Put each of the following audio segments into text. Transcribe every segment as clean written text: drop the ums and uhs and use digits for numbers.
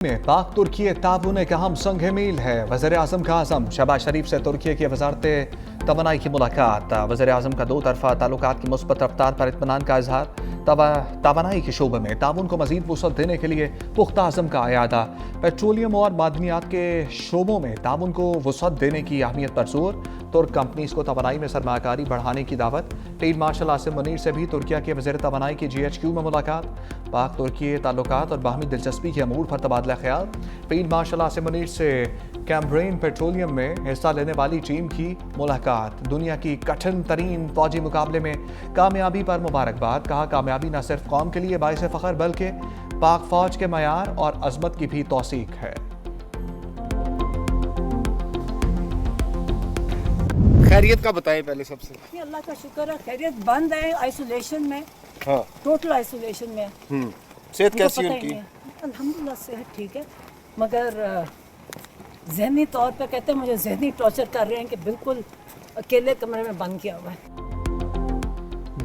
में पाक तुर्की ताउन एक अहम संग मील है। वज़ीर आज़म का आज़म शहबाज शरीफ से तुर्की की वजारत तवानाई की मुलाकात। वज़ीर आज़म का दो तरफा ताल्लुकात की मुस्बत रफ्तार पर इत्मीनान का इजहार। तवानाई के शोबे में ताउन को मजीद वसअत देने के लिए पुख्ता आज़म का अयादा। पेट्रोलियम और मादनियात के शोबों में ताउन को वसअत देने की अहमियत पर जोर। तुर्क कंपनीज को तवानाई में सरमाकारी बढ़ाने की दावत। फील्ड मार्शल आसिम मुनीर से भी तुर्किया के वज़ीर तवानाई की GHQ में मुलाकात। पाक तुर्की ताल्लुकात और बाहमी दिलचस्पी के अमूर पर तबादला ख्याल। फील्ड मार्शल आसिम मुनीर से कैम्ब्रेन पेट्रोलियम में हिस्सा लेने वाली टीम की मुलाकात। दुनिया की कठिन तरीन फौजी मुकाबले में कामयाबी पर मुबारकबाद। कहा कामयाबी न सिर्फ कौम के लिए बाइस फ़ख्र बल्कि पाक फौज के मयार और अजमत की भी तौसीक है। खैरियत का बताएं पहले सबसे। ये अल्लाह का शुक्र है, खैरियत। बंद है आइसोलेशन में। हाँ, टोटल आइसोलेशन में। सेहत कैसी है उनकी? अल्हम्दुलिल्लाह सेहत ठीक है, मगर जहनी तौर पे कहते हैं मुझे जहनी टॉर्चर कर रहे हैं कि बिल्कुल अकेले कमरे में बंद किया हुआ है।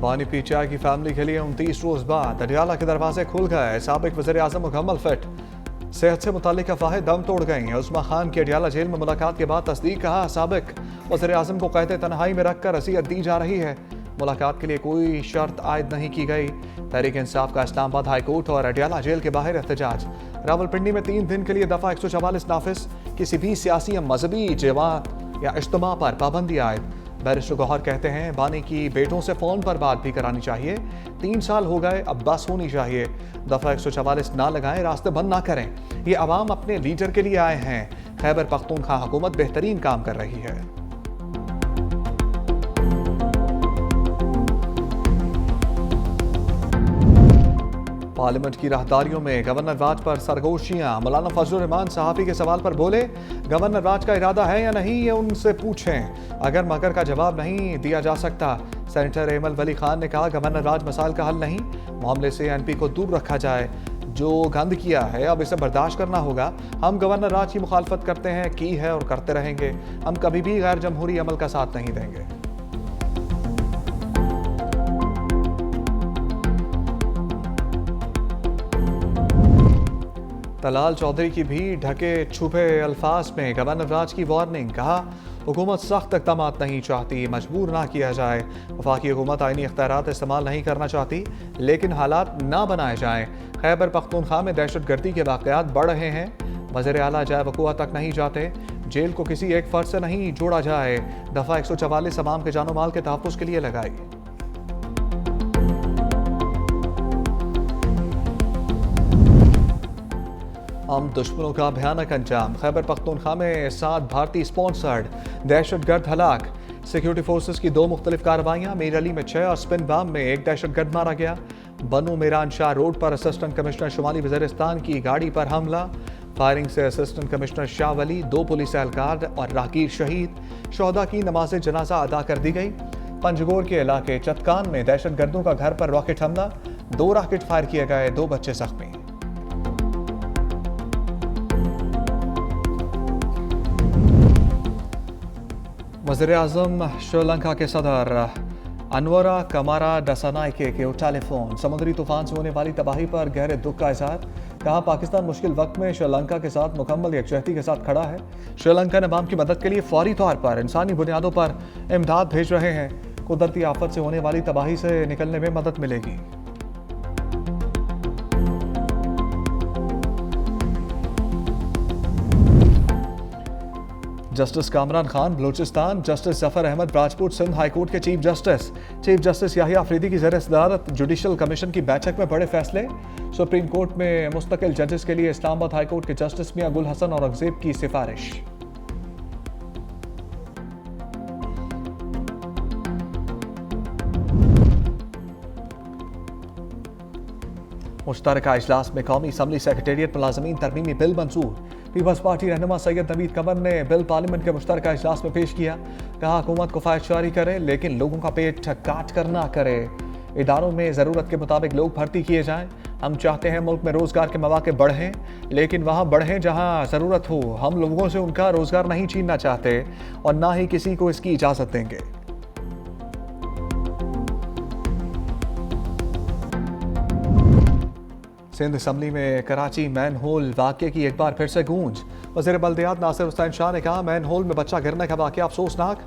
बानी पीचा की फैमिली के लिए 29 रोज बाद अडियाला के दरवाजे खुल गए। साबिक वज़ीर आज़म मुकम्मल फिट। सेहत से मुतालिक अफवाहें दम तोड़ गई हैं। उस्मा खान की अडियाला जेल में मुलाकात के बाद तस्दीक। कहा साबिक वज़ीर आज़म को क़ैद तन्हाई में रखकर अज़ियत दी जा रही है। मुलाकात के लिए कोई शर्त आयद नहीं की गई। तहरीक इंसाफ का इस्लामाबाद हाई कोर्ट और अडियाला जेल के बाहर एहतजाज। रावलपिंडी में 3 दिन के लिए दफ़ा 144 नाफिज। किसी भी सियासी या मजहबी जमात या इज्तिमा पर पाबंदी आयद। बैरिस्टर गौहर कहते हैं बानी की बेटों से फ़ोन पर बात भी करानी चाहिए। 3 साल हो गए, अब बस होनी चाहिए। दफ़ा 144 ना लगाएं, रास्ते बंद ना करें। ये अवाम अपने लीडर के लिए आए हैं। खैबर पख्तूनख्वा हुकूमत बेहतरीन काम कर रही है। पार्लियामेंट की राहदारियों में गवर्नर राज पर सरगोशियां। मौलाना फजलुर रहमान सहाफ़ी के सवाल पर बोले गवर्नर राज का इरादा है या नहीं ये उनसे पूछें। अगर मगर का जवाब नहीं दिया जा सकता। सेनेटर एमल वली खान ने कहा गवर्नर राज मसाइल का हल नहीं, मामले से NP को दूर रखा जाए। जो गंद किया है अब इसे बर्दाश्त करना होगा। हम गवर्नर राज की मुखालफत करते हैं, की है और करते रहेंगे। हम कभी भी गैर जमहूरी अमल का साथ नहीं देंगे। तलाल चौधरी की भी ढके छुपे अल्फाज में गवर्नर राज की वार्निंग। कहा हुकूमत सख्त इक़दाम नहीं चाहती, मजबूर ना किया जाए। वफाकी हुकूमत आइनी इख्तियारात इस्तेमाल नहीं करना चाहती, लेकिन हालात ना बनाए जाएँ। खैबर पख्तूनख्वा में दहशतगर्दी के वाक़यात बढ़ रहे हैं। वज़ीर आला जाए वक़ुआ तक नहीं जाते। जेल को किसी एक फ़र्द से नहीं जोड़ा जाए। दफ़ा 144 अवाम के जानो माल के तहफ़्फ़ुज़ के लिए लगाई। हम दुश्मनों का भयानक अंजाम। खैबर पख्तूनख्वा में 7 भारतीय स्पॉन्सर्ड दहशतगर्द हलाक। सिक्योरिटी फोर्सेस की 2 मुख्तलिफ कार्रवाइयाँ। मीर अली में 6 और स्पिन बाम में 1 दहशतगर्द मारा गया। बनू मीरान शाह रोड पर असिस्टेंट कमिश्नर शुमाली वज़ीरिस्तान की गाड़ी पर हमला। फायरिंग से असिस्टेंट कमिश्नर शाह वली, 2 पुलिस एहलकार और राहगीर शहीद। शोहदा की नमाज जनाजा अदा कर दी गई। पंजगोर के इलाके चतकान में दहशतगर्दों का घर पर रॉकेट हमला। 2 रॉकेट फायर किए गए, 2 बच्चे जख्मी। वज़ीर आज़म श्रीलंका के सदर अनवरा कमारा डसानाइके के टेलीफोन। समुद्री तूफान से होने वाली तबाही पर गहरे दुख का इज़हार। कहा पाकिस्तान मुश्किल वक्त में श्रीलंका के साथ मुकम्मल यकजहती के साथ खड़ा है। श्रीलंकन अवाम की मदद के लिए फौरी तौर पर इंसानी बुनियादों पर इमदाद भेज रहे हैं। कुदरती आफत से होने वाली तबाही से निकलने में मदद मिलेगी। Justice Kamran Khan Balochistan. Justice Zafar Ahmed Rajput Sindh high court के चीफ जस्टिस याहिया अफरीदी की ज़ेर सदारत जुडिशल कमीशन की बैठक में बड़े फैसले। सुप्रीम कोर्ट में मुस्तकिल जजेस के लिए इस्लामाबाद हाईकोर्ट के जस्टिस मियां गुल हसन औरंगजेब की सिफारिश। मुश्तरका इजलास में कौमी असम्बली सेक्रेटेरिएट मुलाजमीन तरमीमी बिल मंजूर। पीपल्स पार्टी रहनुमा सैयद नवीद कमर ने बिल पार्लियामेंट के मुश्तरका इजलास में पेश किया। कहा हुकूमत को फायद जारी करे, लेकिन लोगों का पेट काट कर ना करे। इदारों में ज़रूरत के मुताबिक लोग भर्ती किए जाएं। हम चाहते हैं मुल्क में रोज़गार के मौके बढ़ें, लेकिन वहाँ बढ़ें जहाँ ज़रूरत हो। हम लोगों से उनका रोज़गार नहीं छीनना चाहते और ना ही किसी को इसकी इजाज़त देंगे। सिंध असम्बली में कराची मैन होल वाक़े की एक बार फिर से गूंज। वज़ीर बल्दियात नासिर हुसैन शाह ने कहा, मैन होल में बच्चा गिरने का वाक़या अफसोसनाक,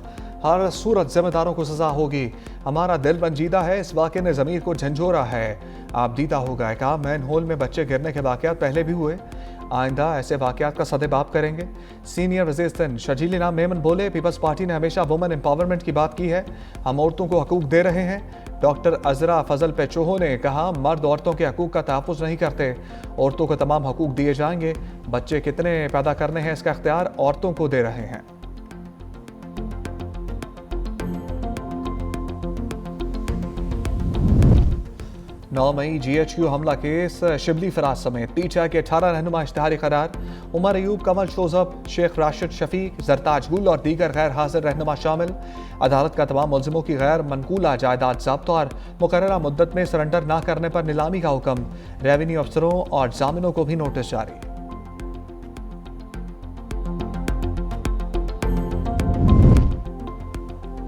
हर सूरत जिम्मेदारों को सजा होगी। हमारा दिल रंजीदा है, इस वाक़े ने ज़मीर को झंझोरा है, आप दीदा हो गए। कहा, मैन होल में बच्चे गिरने के वाक़यात पहले भी हुए, आइंदा ऐसे वाक़यात का सदेबाप करेंगे। सीनियर वज़ीर सिंध शजील इनाम मेमन बोले, पीपल्स पार्टी ने हमेशा वुमेन एम्पावरमेंट की बात की है, हम औरतों को हकूक़ दे रहे हैं। डॉक्टर अजरा फजल पेचोहो ने कहा, मर्द औरतों के हकूक़ का तहफ़्फ़ुज़ नहीं करते, औरतों को तमाम हकूक़ दिए जाएंगे। बच्चे कितने पैदा करने हैं इसका इख्तियार औरतों को दे रहे हैं। 9 मई GHQ हमला केस, शिबली फराज समेत पीटीआई के 18 रहनुमा इश्तिहारी करार। उमर अयूब, कमल शोजब, शेख राशिद शफीक, जरताज गुल और दीगर गैर हाजिर रहनुमा शामिल। अदालत का तमाम मुलजिमों की गैर मनकूला जायदाद जब्त और मुकर्ररा मुद्दत में सरेंडर न करने पर नीलामी का हुक्म। रेवेन्यू अफसरों और जामिनों को भी नोटिस जारी।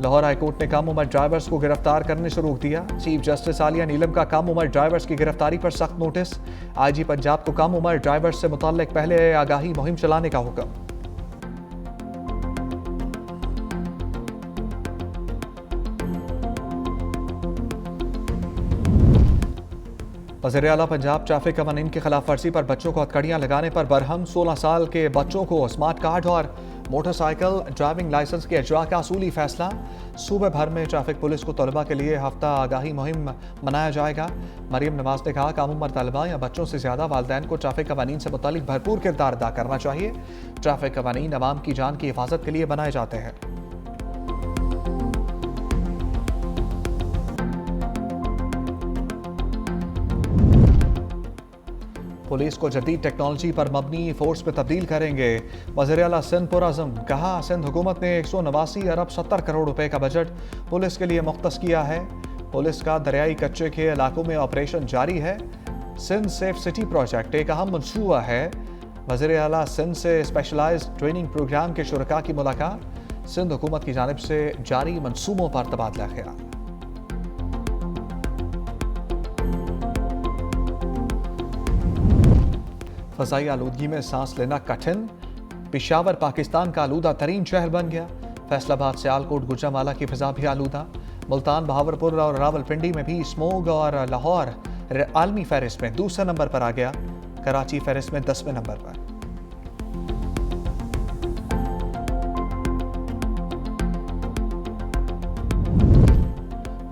लाहौर हाईकोर्ट ने कम उम्र ड्राइवर्स को गिरफ्तार करने से रोक दिया। चीफ जस्टिस आलिया नीलम का कम उम्र ड्राइवर्स की गिरफ्तारी पर सख्त नोटिस। IG पंजाब को कम उम्र ड्राइवर्स से मुताल्लिक पहले आगाही मुहिम चलाने का हुक्म। वज़ीर आला पंजाब ट्रैफिक कवानीन की खिलाफ वर्जी पर बच्चों को हथकड़ियां लगाने पर बरहम। 16 साल के बच्चों को स्मार्ट कार्ड और मोटरसाइकिल ड्राइविंग लाइसेंस के इजरा का असूली फैसला। सूबे भर में ट्रैफिक पुलिस को तलबा के लिए हफ्ता आगाही मुहिम मनाया जाएगा। मरीम नवाज ने कहा, कम उम्र तलबा या बच्चों से ज़्यादा वालिदैन को ट्रैफिक कवानीन से मुतालिक भरपूर किरदार अदा करना चाहिए। ट्रैफिक कवानीन अवाम की जान की हिफाजत के लिए बनाए जाते हैं। पुलिस को जदीद टेक्नोलॉजी पर मबनी फोर्स में तब्दील करेंगे। वज़ीर आला सिंध पुरअज़म। कहा, सिंध हुकूमत ने 189 अरब 70 करोड़ रुपए का बजट पुलिस के लिए मुख्तस किया है। पुलिस का दरियाई कच्चे के इलाकों में ऑपरेशन जारी है। सिंध सेफ सिटी प्रोजेक्ट एक अहम मंसूबा है। वज़ीर आला सिंध से स्पेशलाइज्ड ट्रेनिंग प्रोग्राम के शुरका की मुलाकात। सिंध हुकूमत की जानिब से जारी मंसूबों पर तबादला ख्याल। फ़ज़ाई आलूदगी में सांस लेना कठिन। पेशावर पाकिस्तान का आलूदा तरीन शहर बन गया। फैसलाबाद, सियालकोट, गुजरांवाला की फ़िज़ा भी आलूदा। मुल्तान, बहावलपुर और रावलपिंडी में भी स्मोग और लाहौर आलमी फहरिस्त में दूसरे नंबर पर आ गया। कराची फहरिस्त में 10वें नंबर पर।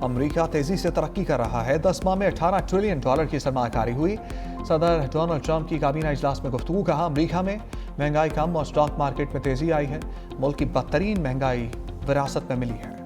अमेरिका तेजी से तरक्की कर रहा है। 10 माह में $18 ट्रिलियन की सरमायाकारी हुई। सदर डोनाल्ड ट्रंप की काबीना इजलास में गुफ्तगू। कहा, अमेरिका में महंगाई कम और स्टॉक मार्केट में तेजी आई है। मुल्क की बदतरीन महंगाई विरासत में मिली है।